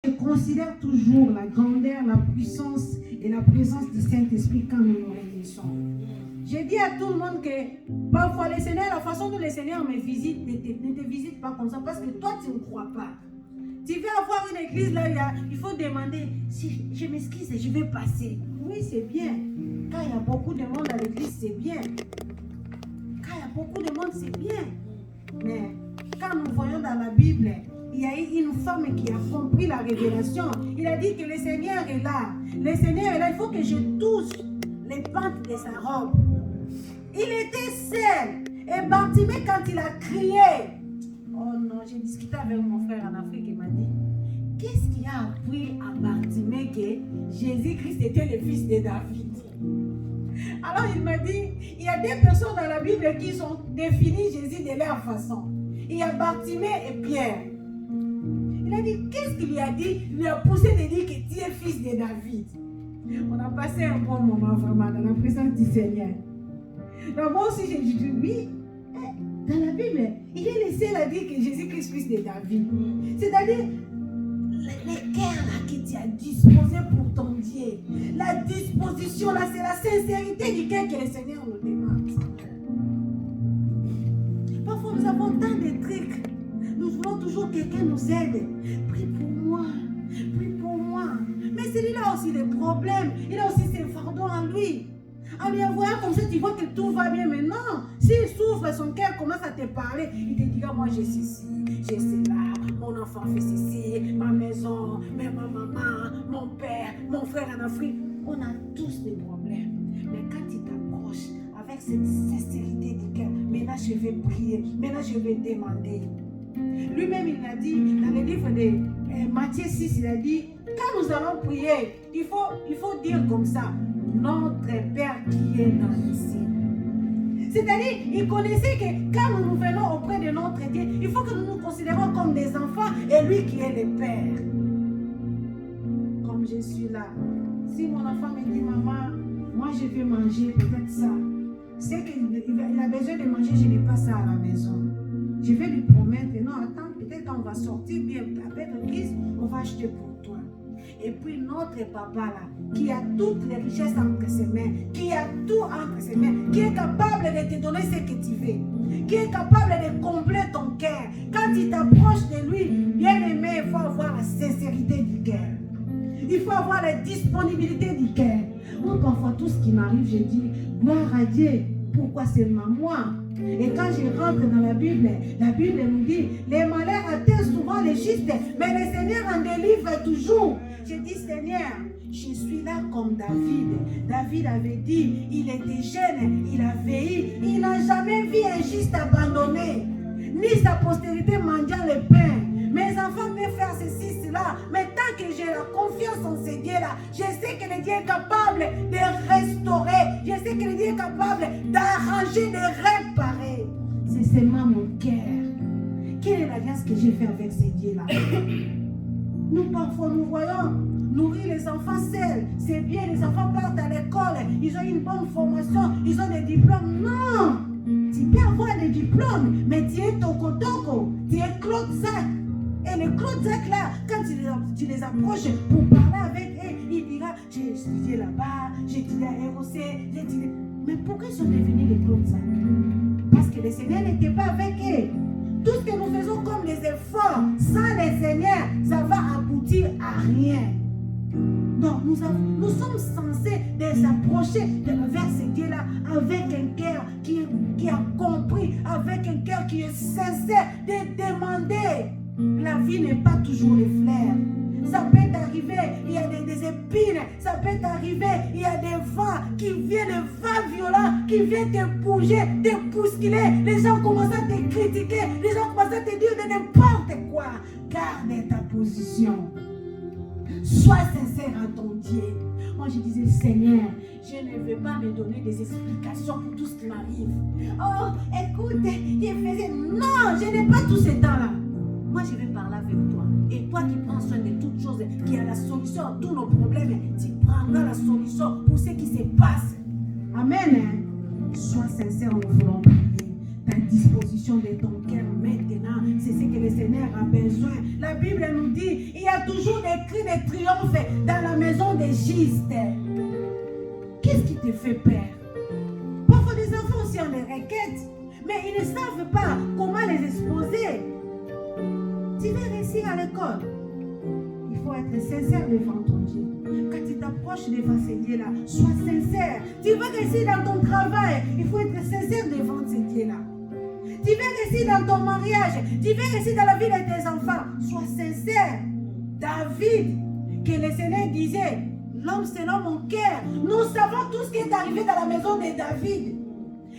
Je considère toujours la grandeur, la puissance et la présence du Saint-Esprit quand nous nous réunissons. Je dis à tout le monde que parfois le Seigneur, la façon dont le Seigneur me visite, ne te visite pas comme ça parce que toi tu ne crois pas. Tu veux avoir une église là, il faut demander si je m'excuse, je vais passer. Oui, c'est bien. Quand il y a beaucoup de monde à l'église, c'est bien. Quand il y a beaucoup de monde, c'est bien. Mais quand nous voyons dans la Bible, il y a eu une femme qui a compris la révélation. Il a dit que le Seigneur est là. Le Seigneur est là. Il faut que je touche les pentes de sa robe. Il était seul. Et Bartimée, quand il a crié, oh non, j'ai discuté avec mon frère en Afrique, il m'a dit, qu'est-ce qui a appris à Bartimée que Jésus-Christ était le fils de David? Alors il m'a dit, il y a des personnes dans la Bible qui sont définies Jésus de leur façon. Il y a Bartimée et Pierre. Il a dit, qu'est-ce qu'il lui a dit? Il lui a poussé de dire que tu es fils de David. On a passé un bon moment vraiment dans la présence du Seigneur. Donc moi aussi j'ai dit oui. Dans la Bible, il est laissé à dire que Jésus-Christ fils de David. C'est-à-dire, les cœurs là que tu as disposé pour ton Dieu. La disposition là, c'est la sincérité du cœur que le Seigneur nous demande. Parfois nous avons tant de trucs. Nous voulons toujours que quelqu'un nous aide. Prie pour moi. Prie pour moi. Mais celui-là a aussi des problèmes. Il a aussi ses fardeaux en lui. En lui envoyant comme ça, tu vois que tout va bien. Mais non, s'il souffre, son cœur commence à te parler. Il te dira, moi j'ai ceci, j'ai cela, mon enfant fait ceci, ma maison, ma maman, mon père, mon frère en Afrique. On a tous des problèmes. Mais quand tu t'approches avec cette sincérité du cœur, maintenant je vais prier, maintenant je vais demander. Lui-même, il a dit, dans le livre de Matthieu 6, il a dit, quand nous allons prier, il faut dire comme ça, notre Père qui est dans les cieux. C'est-à-dire, il connaissait que quand nous venons auprès de notre Dieu, il faut que nous nous considérons comme des enfants et lui qui est le Père. Comme je suis là, si mon enfant me dit, maman, moi je veux manger peut-être ça, c'est qu'il a besoin de manger, je n'ai pas ça à la maison. Je vais lui promettre, non, attends, peut-être on va sortir bien avec l'église, on va acheter pour toi. Et puis notre papa là, qui a toutes les richesses entre ses mains, qui a tout entre ses mains, qui est capable de te donner ce que tu veux, qui est capable de combler ton cœur. Quand tu t'approches de lui, bien aimé, il faut avoir la sincérité du cœur. Il faut avoir la disponibilité du cœur. Moi, parfois, tout ce qui m'arrive, je dis, gloire à Dieu, pourquoi seulement moi? Et quand je rentre dans la Bible nous dit, les malheurs atteignent souvent les justes, mais le Seigneur en délivre toujours. Je dis, Seigneur, je suis là comme David. David avait dit, il était jeune, il a veillé, il n'a jamais vu un juste abandonné, ni sa postérité mendiant le pain. Mes enfants peuvent faire ceci, cela, mais tant que j'ai la confiance en ce Dieu-là, je sais que le Dieu est capable de restaurer, je sais que le Dieu est capable d'arranger, de réparer. C'est seulement mon cœur. Quelle est l'alliance que j'ai faite avec ce Dieu-là? Nous, parfois, nous voyons nourrir les enfants seuls. C'est bien, les enfants partent à l'école, ils ont une bonne formation, ils ont des diplômes. Non! Tu peux avoir des diplômes, mais tu es toko-toko, tu es Claude Zach. Et le Claude Zach là, quand tu les approches pour parler avec eux, il dira, j'ai étudié là-bas, j'ai étudié à ROC, j'ai étudié... Mais pourquoi ils sont devenus les Claude Zach? Parce que le Seigneur n'était pas avec eux. Tout ce que nous faisons comme des efforts, sans le Seigneur, ça va aboutir à rien. Donc nous sommes censés les approcher vers ce Dieu-là avec un cœur qui a compris, avec un cœur qui est sincère, de demander. La vie n'est pas toujours les fleurs. Ça peut arriver, il y a des épines. Ça peut arriver, il y a des vents qui viennent, des vents violents qui viennent te bouger, te bousculer. Les gens commencent à te critiquer, les gens commencent à te dire de n'importe quoi. Garde ta position. Sois sincère à ton Dieu. Moi je disais, Seigneur, je ne veux pas me donner des explications pour tout ce qui m'arrive. Oh, écoute, je faisais... Non, je n'ai pas tout ce temps-là. Moi, je vais parler avec toi. Et toi qui prends soin de toutes choses, qui a la solution à tous nos problèmes, tu prendras la solution pour ce qui se passe. Amen. Sois sincère, nous voulons prier. Ta disposition de ton cœur maintenant c'est ce que le Seigneur a besoin. La Bible nous dit, il y a toujours des cris de triomphe dans la maison des justes. Qu'est-ce qui te fait peur? Parfois les enfants aussi ont des requêtes, mais ils ne savent pas comment les exposer. Tu veux réussir à l'école, il faut être sincère devant ton Dieu. Quand tu t'approches devant ce Dieu-là, sois sincère. Tu veux réussir dans ton travail, il faut être sincère devant ce Dieu-là. Tu veux réussir dans ton mariage, tu veux réussir dans la vie de tes enfants, sois sincère. David, que le Seigneur disait, l'homme selon mon cœur. Nous savons tout ce qui est arrivé dans la maison de David.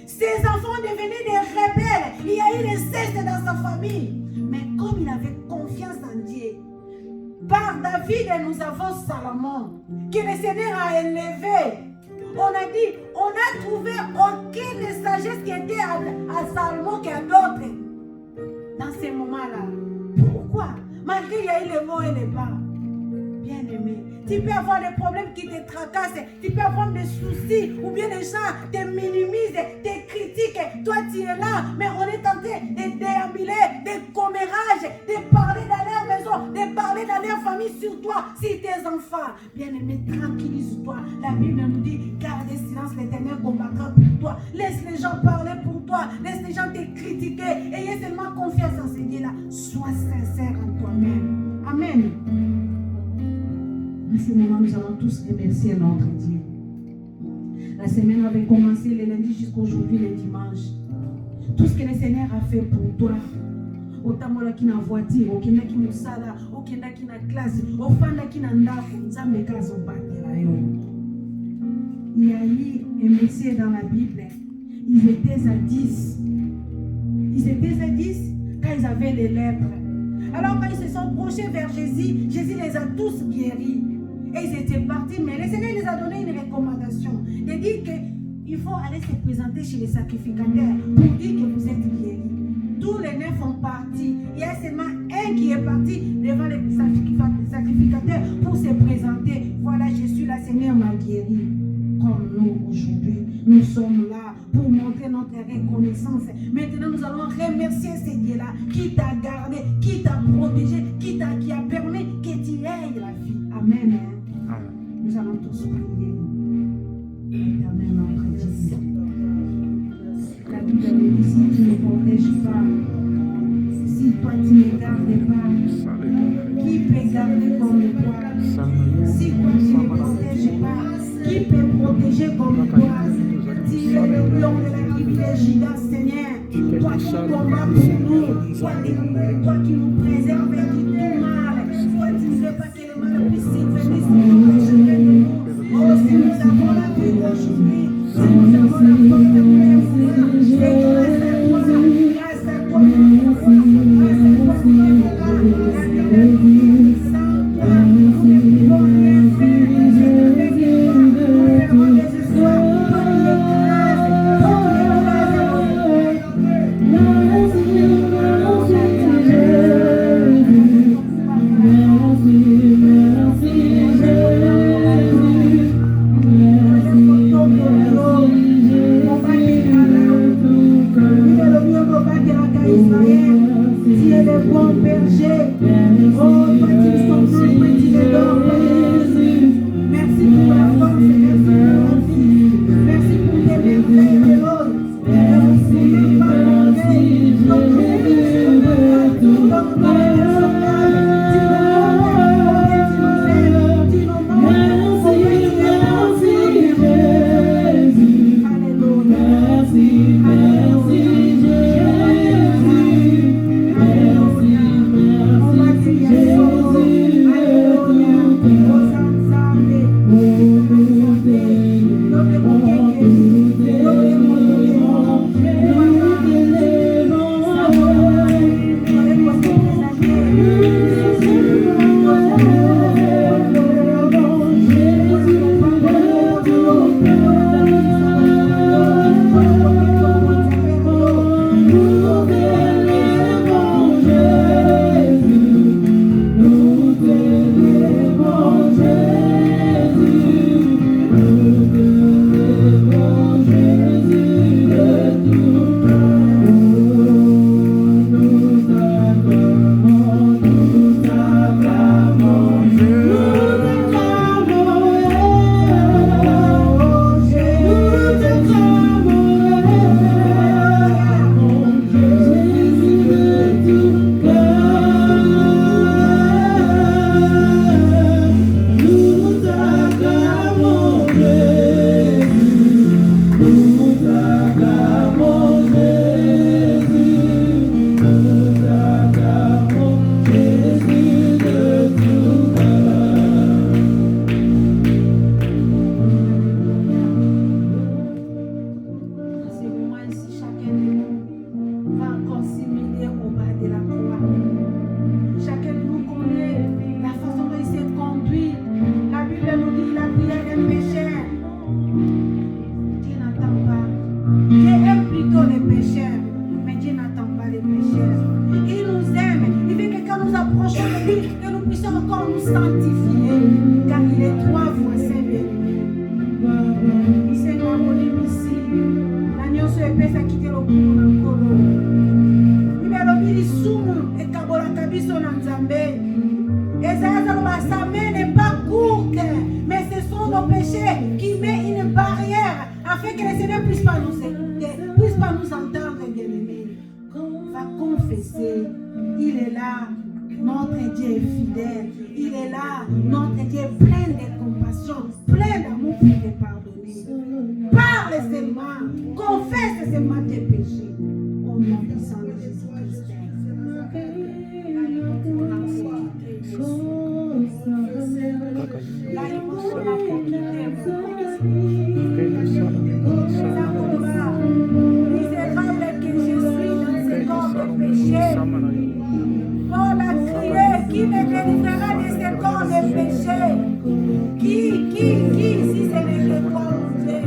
Ses enfants devenaient des rebelles. Il y a eu l'inceste dans sa famille. Mais comme il avait confiance en Dieu, par David, nous avons Salomon, que le Seigneur a élevé. On a dit, on n'a trouvé aucune sagesse qui était à Salomon qu'à d'autres. Dans ces moments-là. Pourquoi? Malgré il y a eu les mots et les bas. Bien-aimé, tu peux avoir des problèmes qui te tracassent, tu peux avoir des soucis, ou bien les gens te minimisent, te critiquent. Toi, tu es là, mais on est en train de déambuler, des commérages, de parler dans leur maison, de parler dans leur famille sur toi, sur tes enfants. Bien-aimé, tranquillise-toi. La Bible nous dit, garde silence, l'Éternel combattra pour toi. Laisse les gens parler pour toi, laisse les gens te critiquer. Ayez seulement confiance en ce Dieu-là. Sois sincère en toi-même. Amen. À ce moment, nous allons tous remercier notre Dieu. La semaine avait commencé le lundi jusqu'aujourd'hui, le dimanche. Tout ce que le Seigneur a fait pour toi, autant qui na voiture, autant qui na sala, autant qui na classe, autant qui na ndako, nzambe kazo batela yo. Il y a eu un monsieur dans la Bible, ils étaient à 10. Ils étaient à 10 quand ils avaient les lèpres. Alors quand ils se sont approchés vers Jésus, Jésus les a tous guéris. Et ils étaient partis, mais le Seigneur les a donné une recommandation. De dire qu'il faut aller se présenter chez les sacrificateurs pour dire que vous êtes guéris. Tous les 9 sont partis. Il y a seulement un qui est parti devant les sacrificateurs pour se présenter. Voilà, je suis là, Seigneur m'a guéri. Comme nous aujourd'hui, nous sommes là pour montrer notre reconnaissance. Maintenant, nous allons remercier ce Dieu-là qui t'a gardé, qui t'a protégé, qui a permis que tu aies la vie. Amen. Nous allons tous prier. Éternel, notre Dieu. La Bible dit, si tu ne protèges pas, si toi tu ne gardes pas, qui peut garder comme toi? Si toi tu ne protèges pas, qui peut protéger comme toi? Tu es le lion de la tribu de Juda, Seigneur. Toi qui combats pour nous, toi qui nous préserves du tout mal. Toi tu ne veux pas que le mal puisse venir sur nous. Oh, si nous avons la vie aujourd'hui, si nous avons la force de nous, c'est grâce à toi, grâce à toi, grâce à toi qui es là. Sans toi, nous ne pouvons rien faire. Grâce, fidèle, car il est 3 fois saint béni. Seigneur, mon ici, l'agneau se épaisse à quitter le cours dans le colo. Il met le bili soum et kabola kabiso dans Nzambe. Et ça n'est pas courte, mais ce sont nos péchés qui mettent une barrière afin que le Seigneur puisse pas nous écouter, puisse pas nous entendre, bien-aimé. Va confesser, il est là, notre Dieu est fidèle, il est là, notre Dieu est plein de compassion, plein d'amour pour te pardonner. Parle seulement, confesse seulement tes péchés, au nom puissant de Jésus-Christ. Là, il faut se la communauté. Misérable que je suis dans ce corps de péché. Paul a crié, qui me délivrera de ce corps de péché? Qui, si ce n'est que toi, mon Dieu?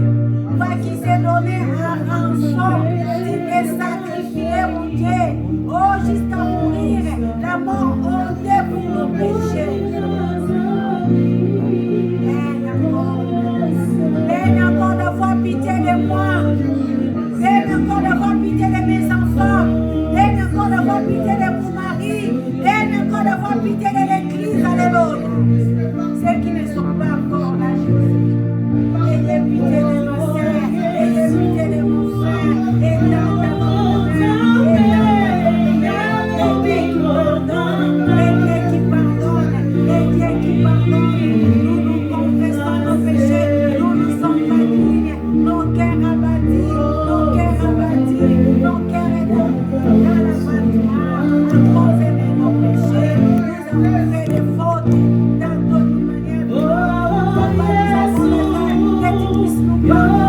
Toi qui s'est donné un rançon, tu t'es sacrifié, mon Dieu. Oh, jusqu'à mourir, la mort honteuse pour nos péchés. Daigne encore d'avoir pitié de moi. Daigne encore d'avoir pitié de mes enfants. Daigne encore d'avoir pitié de mon mari. Daigne encore d'avoir pitié de l'église. Alléluia. Ceux qui ne sont pas encore là, Jésus. Ayez pitié de ma soeur. Ayez pitié de mon frère. Et dans ta les dieux qui pardonnent. Les dieux qui pardonnent. Nous nous confessons nos péchés. Nous ne sommes pas dignes. Nos cœurs abattus. Nos cœurs abattus. Nos cœurs étonnés. Dans l'abattement. À cause de nos péchés. Nous avons fait des fautes. Dans d'autres manières. Que tu puisses nous pardonner.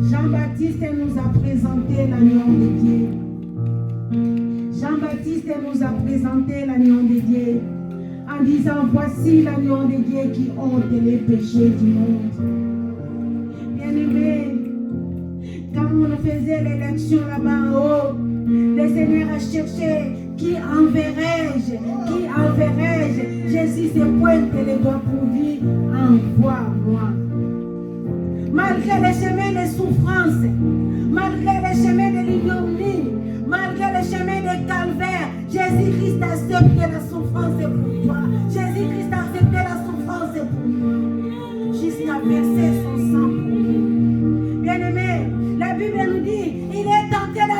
Jean-Baptiste nous a présenté l'agneau de Dieu. Jean-Baptiste nous a présenté l'agneau de Dieu en disant, voici l'agneau de Dieu qui ôte les péchés du monde. Bien-aimé, quand on faisait l'élection là-bas en haut, le Seigneur a cherché qui enverrai-je, qui enverrai-je. Jésus se pointe les doigts pour dire, envoie-moi. Malgré les chemins de souffrance, malgré les chemins de l'ignominie, malgré les chemins de calvaire, Jésus-Christ a accepté la souffrance pour toi. Jésus-Christ a accepté la souffrance pour toi, jusqu'à verser son sang pour nous. Bien-aimé, la Bible nous dit, il est tenté de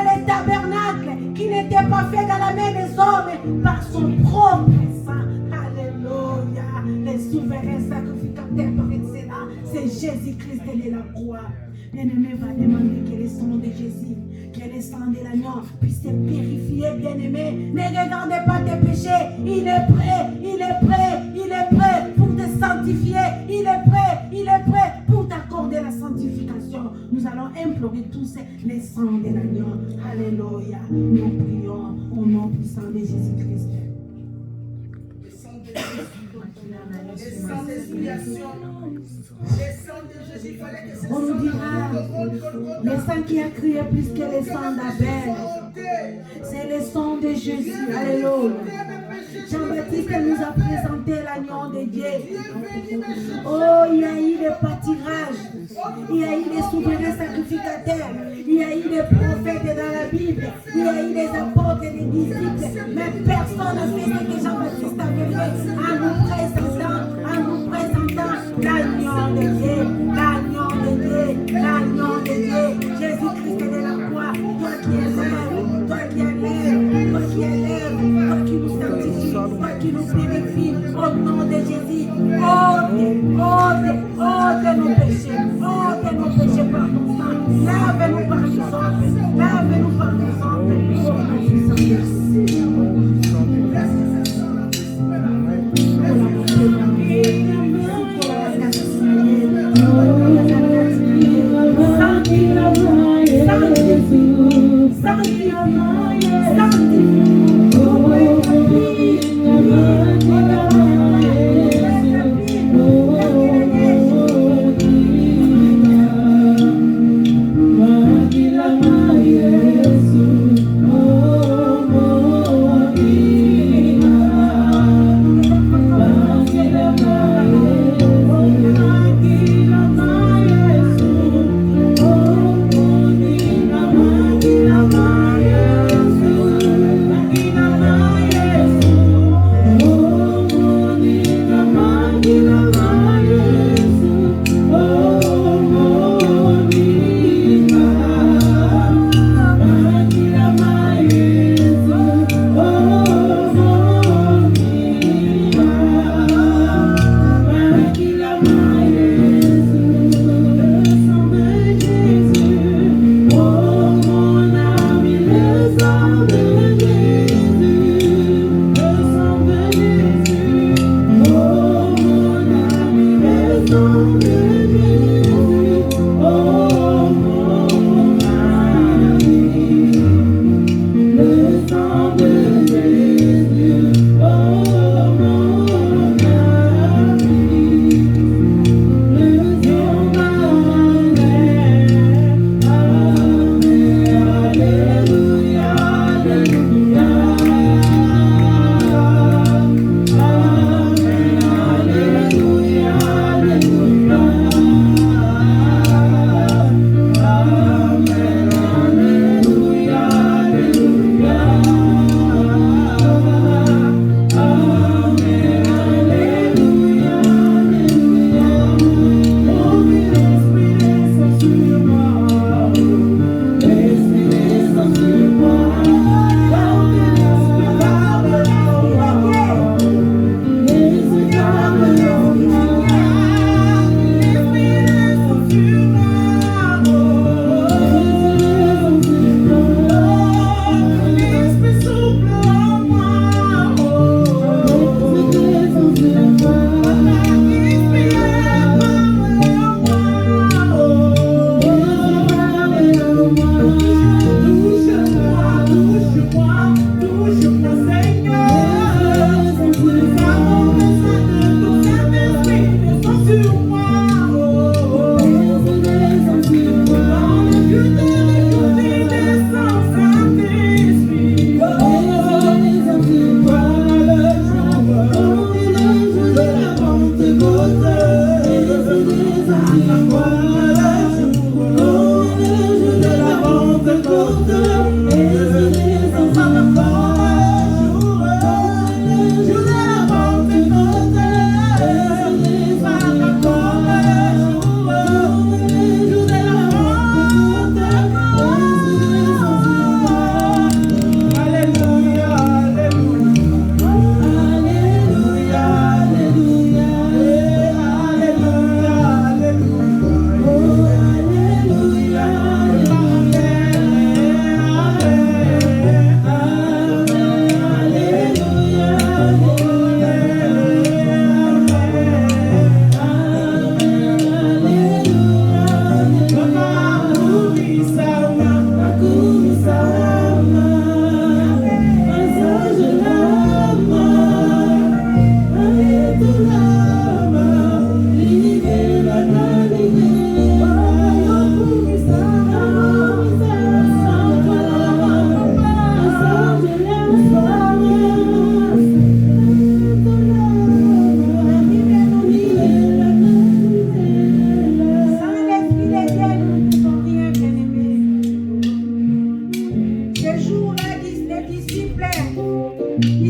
sauve par son propre sang. Alléluia. Les souverains sacrificateurs par excellence, c'est Jésus-Christ de la croix. Bien-aimé va demander que le sang de Jésus, que le sang de l'agneau puisse te purifier, bien-aimé. Ne regardez pas tes péchés. Il est prêt, il est prêt, il est prêt pour te sanctifier. Il est prêt pour t'accorder la sanctification. Nous allons implorer tous les sangs de l'agneau. Alléluia. Nous prions au nom puissant de Jésus-Christ. Le sang de Jésus, le sang d'expiation, le sang de Jésus, il fallait que ce On nous dira, le sang qui a crié plus que le sang d'Abel, c'est le sang de Jésus. Alléluia. Jean-Baptiste nous a présenté l'agneau de Dieu. Oh, il y a eu des pâtirages, il y a eu des souverains sacrificateurs, il y a eu des prophètes dans la Bible, il y a eu des apôtres et des disciples, mais personne n'a fait ce que Jean-Baptiste avait fait en nous présentant l'agneau de Dieu, l'agneau de Dieu, l'agneau de Dieu, Jésus-Christ de la croix, toi qui élèves, toi qui élèves, toi qui élèves, toi qui nous sanctifies, toi qui nous purifies, au nom de Jésus, ôte nos péchés, par ton sang, lave-nous par ton sang, lave-nous par ton sang, au nom puissant de Jésus.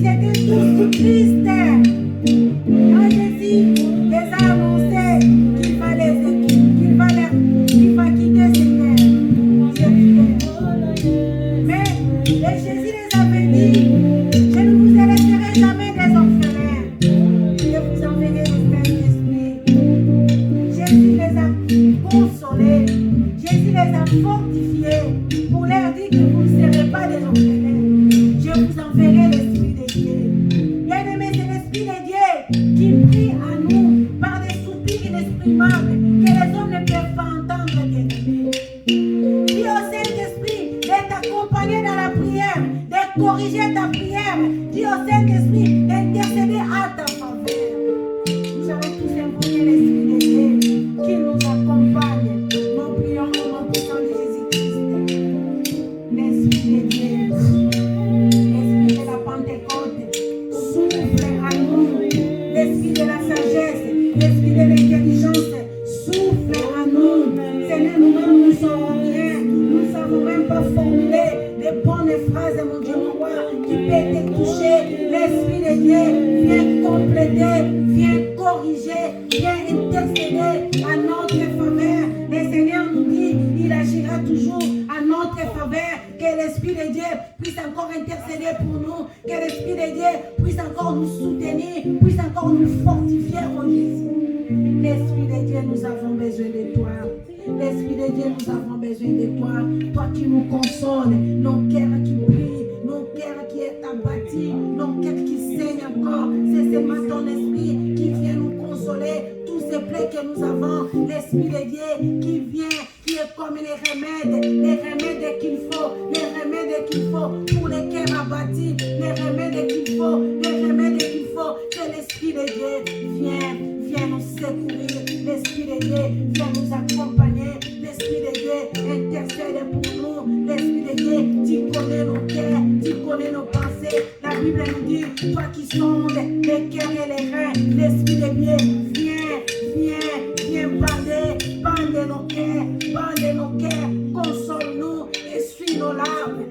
Ils étaient tous tristes. Quand Jésus les a annoncé qu'il fallait quitter cette terre. Mais Jésus les avait dit, je ne vous laisserai jamais des orphelins. Je vous enverrai le Saint-Esprit. Jésus les a consolés. Jésus les a fortifiés pour leur dire que vous ne serez pas des orphelins. Je vous enverrai l'Esprit de Dieu. Bien-aimés, c'est l'Esprit de Dieu qui prie à nous par des soupirs inexprimables que les hommes ne peuvent pas entendre, bien-aimés. Dis au Saint-Esprit d'être accompagné dans la prière, de corriger ta prière. Dis au Saint-Esprit d'intercéder à ta faveur. Nous allons tous invoquer l'Esprit de Dieu qui nous accompagne. Nous prions au nom puissant de Jésus-Christ. L'Esprit de Dieu, l'Esprit de la Pentecôte, souffle à nous. L'Esprit de la sagesse, l'Esprit de l'intelligence, souffle à nous. Seigneur, nous-mêmes, nous ne sommes rien. Nous ne savons même pas formuler des bonnes phrases, mon Dieu, mon roi, qui peut te toucher. L'Esprit de Dieu vient compléter, vient corriger, vient intercéder à notre faveur. Le Seigneur nous dit, il agira toujours à notre faveur. Que l'Esprit de Dieu puisse encore intercéder pour nous. Que l'Esprit de Dieu puisse encore nous soutenir, puisse encore nous fortifier en Jésus. L'Esprit de Dieu, nous avons besoin de toi. L'Esprit de Dieu, nous avons besoin de toi. Toi qui nous consoles, nos cœurs qui brillent, nos cœurs qui est abattus, nos cœurs qui saignent encore. C'est seulement ton Esprit qui vient nous consoler. Tous ces plaies que nous avons, l'Esprit de Dieu qui vient, qui est comme les remèdes qu'il faut, pour les cœurs abattus, les remèdes qu'il faut, que l'Esprit de Dieu viens nous secourir, l'Esprit de Dieu vient nous accompagner, l'Esprit de Dieu intercède pour nous, l'Esprit de Dieu, tu connais nos cœurs, tu connais nos pensées. La Bible nous dit, toi qui sondes les cœurs et les reins, l'Esprit de Dieu, viens bande nos cœurs, console-nous, essuie nos larmes,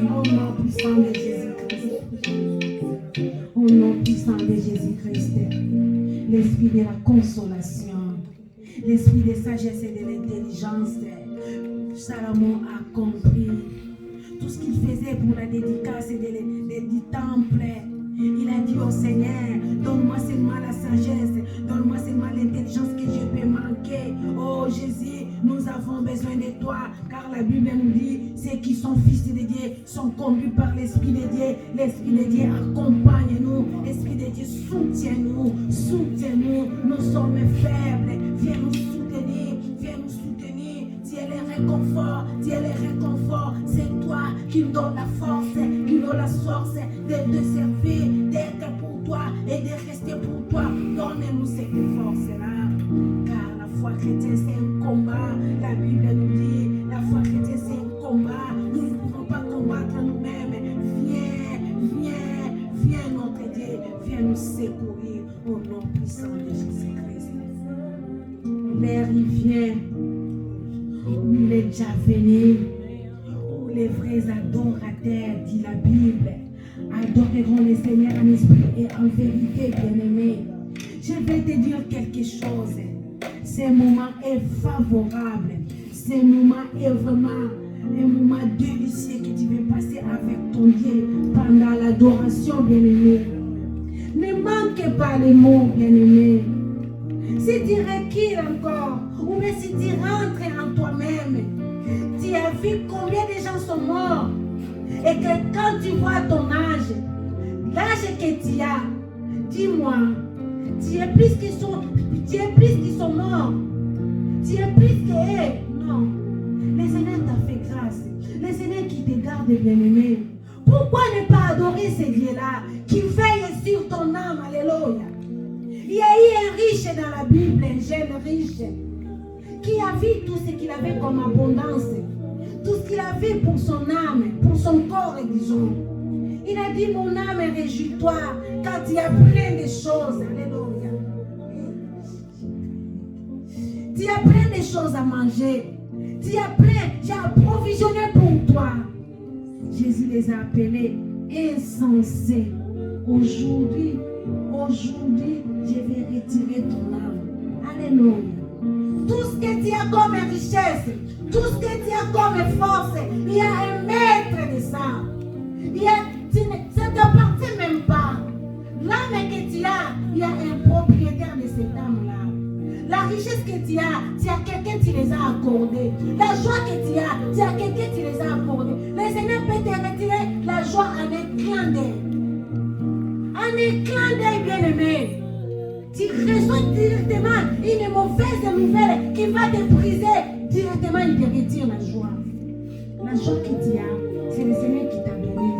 au nom puissant de Jésus-Christ. Au nom puissant de Jésus-Christ, l'Esprit de la consolation, l'Esprit de sagesse et de l'intelligence. Salomon a compris tout ce qu'il faisait pour la dédicace du temple. Il a dit au Seigneur, donne-moi seulement la sagesse, donne-moi seulement l'intelligence que je peux manquer. Oh Jésus, nous avons besoin de toi, car la Bible nous dit, ceux qui sont fils de Dieu sont conduits par l'Esprit de Dieu. L'Esprit de Dieu accompagne-nous, l'Esprit de Dieu soutient-nous, nous sommes faibles, viens nous soutenir. Tu es le réconfort, c'est toi qui nous donne la force, qui nous donne la force de te servir, d'être pour toi et de rester pour toi. Donne-nous cette force-là, car la foi chrétienne c'est un combat. La Bible nous dit, la foi chrétienne c'est un combat. Nous ne pouvons pas combattre nous-mêmes. Viens notre Dieu, viens nous secourir au nom puissant de Jésus-Christ. L'heure il vient. Où les déjà venus, où les vrais adorateurs, dit la Bible, adoreront le Seigneur en esprit et en vérité, bien-aimé. Je vais te dire quelque chose. Ce moment est favorable. Ce moment est vraiment un moment délicieux que tu veux passer avec ton Dieu pendant l'adoration, bien-aimé. Ne manque pas les mots, bien-aimé. Si tu recules encore, ou bien si tu rentres en toi-même, tu as vu combien de gens sont morts. Et que quand tu vois ton âge, l'âge que tu as, dis-moi, tu es plus qu'ils sont morts. Tu es plus que non. Le Seigneur t'a fait grâce. Le Seigneur qui te garde, bien-aimé. Pourquoi ne pas adorer ce Dieu-là qui veille sur ton âme? Alléluia. Il y a eu un riche dans la Bible, un jeune riche, qui a vu tout ce qu'il avait comme abondance, tout ce qu'il avait pour son âme, pour son corps, disons. Il a dit, mon âme, réjouis-toi, quand il y a plein de choses. Alléluia. Tu as plein de choses à manger. Tu as plein, j'ai approvisionné pour toi. Jésus les a appelés insensés. Aujourd'hui, je vais retirer ton âme. Alléluia. Tout ce que tu as comme richesse, tout ce que tu as comme force, il y a un maître de ça. Ça ne t'appartient même pas. L'âme que tu as, il y a un propriétaire de cette âme-là. La richesse que tu as quelqu'un qui les a accordés. La joie que tu as quelqu'un qui les a accordés. Le Seigneur peut te retirer la joie en un clin d'œil. En un clin d'œil, bien-aimé. Tu reçois directement une mauvaise nouvelle qui va te briser. Directement, il te retire la joie. La joie que tu as, c'est le Seigneur qui t'a donné.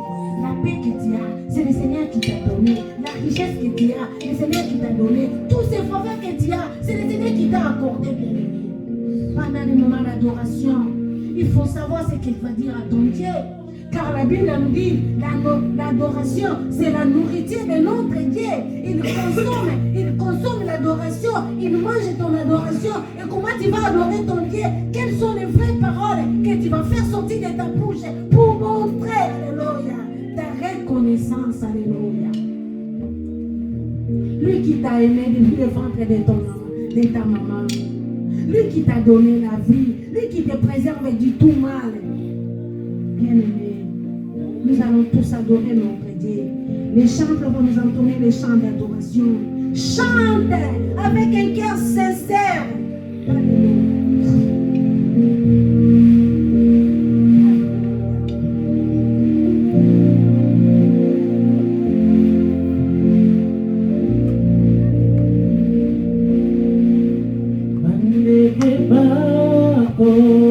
La paix que tu as, c'est le Seigneur qui t'a donné. La richesse que tu as, le Seigneur qui t'a donné. Tous ces faveurs que tu as, c'est le Seigneur qui t'a accordé, bien-aimé. Pendant les moments d'adoration, il faut savoir ce qu'il va dire à ton Dieu. Car la Bible nous dit, l'adoration, c'est la nourriture de notre Dieu. Il consomme l'adoration, il mange ton adoration. Et comment tu vas adorer ton Dieu? Quelles sont les vraies paroles que tu vas faire sortir de ta bouche pour montrer, alléluia, ta reconnaissance, alléluia. Lui qui t'a aimé depuis le ventre de ta maman. Lui qui t'a donné la vie. Lui qui te préserve du tout mal. Bien-aimé, nous allons tous adorer notre Dieu. Les chanteurs vont nous entonner les chants d'adoration. Chante avec un cœur sincère. Yo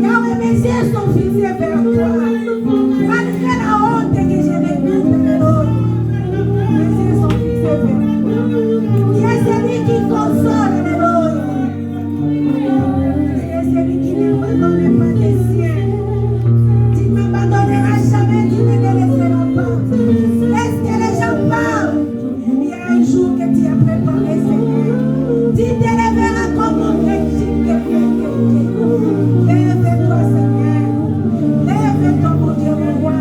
Yahweh, mes yeux sont fixés vers toi. Malgré la honte que j'ai vécue, mes yeux sont fixés vers toi. Tu es celui qui console, tu es celui qui n'abandonne pas tes siens. Tu ne m'abandonneras jamais, tu ne me délaisseras pas. Laisse que les gens parlent. Il y a un jour que tu as préparé, Seigneur. Tu t'élèveras comme un régime de lève-toi, Seigneur. Lève-toi, mon Dieu, mon roi.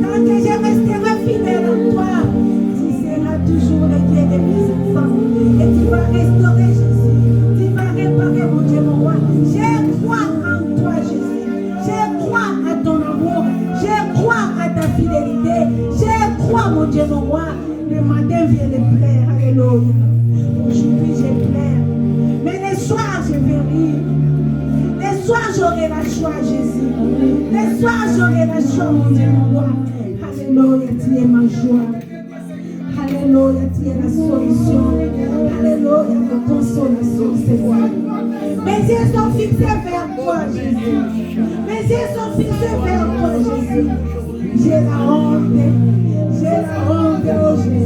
Tant que je resterai fidèle à toi, tu seras toujours le Dieu de mes enfants. Et tu vas restaurer Jésus. Tu vas réparer, mon Dieu, mon roi. Je crois en toi, Jésus. Je crois à ton amour. Je crois à ta fidélité. Je crois, mon Dieu, mon roi. Le matin vient de plaire. Alléluia. Aujourd'hui, je pleure. Mais les soirs, je vais rire. Les soirs, j'aurai la joie, Jésus. Les soirs, j'aurai la joie, mon Dieu, mon roi. Alléluia, tu es ma joie. Alléluia, tu es la solution. Alléluia, la consolation, Seigneur. Mes yeux sont fixés vers toi, Jésus. Mes yeux sont fixés vers toi, Jésus. J'ai la honte. J'ai la honte, oh Jésus.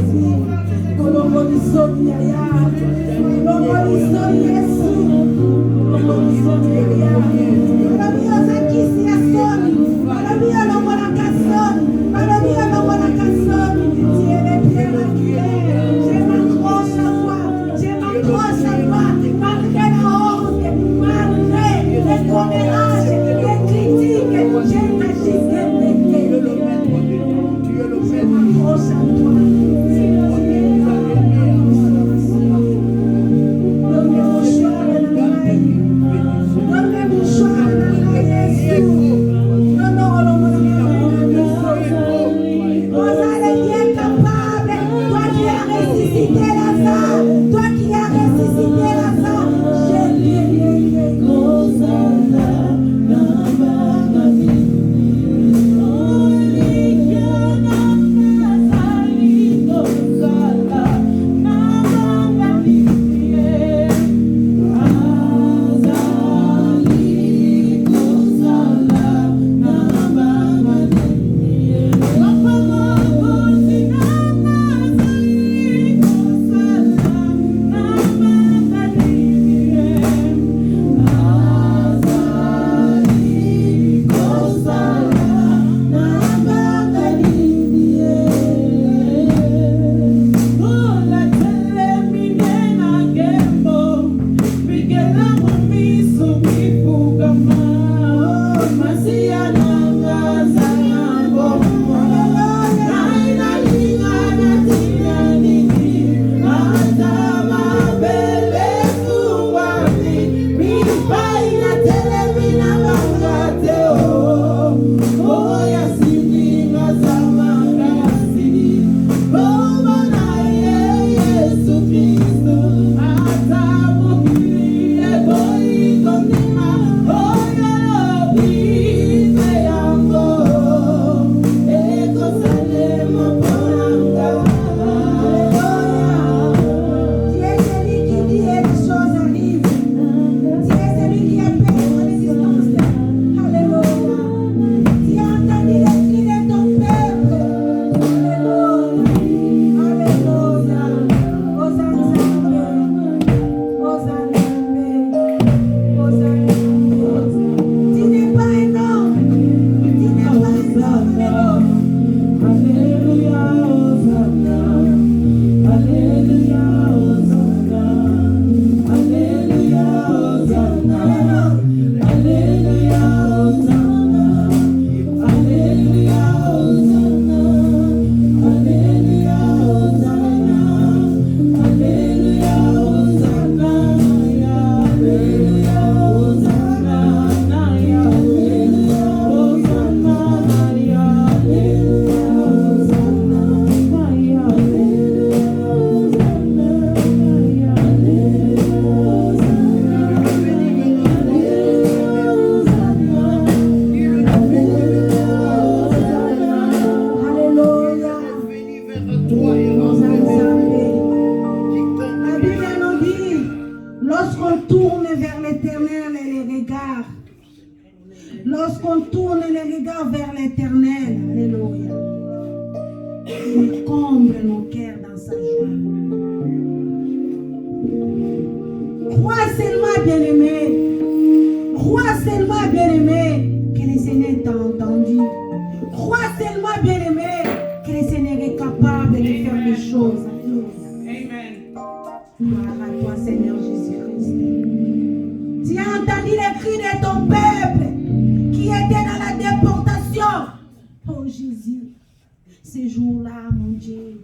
Ces jours-là, mon Dieu,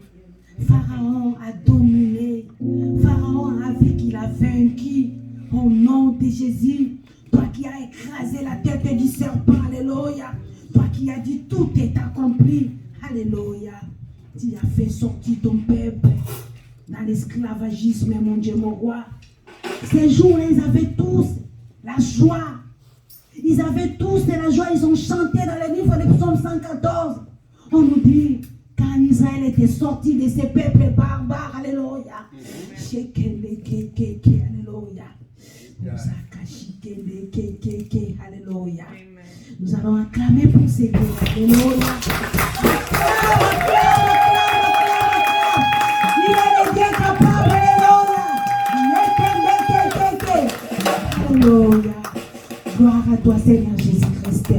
Pharaon a dominé. Pharaon a vu qu'il a vaincu. Au nom de Jésus, toi qui as écrasé la tête du serpent, alléluia. Toi qui as dit tout est accompli, alléluia. Tu as fait sortir ton peuple dans l'esclavagisme, mon Dieu, mon roi. Ces jours-là, ils avaient tous la joie. Ils avaient tous de la joie. Ils ont chanté dans le livre de Psaume 114. On nous dit, quand Israël était sorti de ces peuples barbares, alléluia. Alléluia. Alléluia. Nous allons acclamer pour ces Dieu. Alléluia. Il est le Dieu capable. Alléluia. Alléluia. Gloire à toi, Seigneur Jésus-Christ.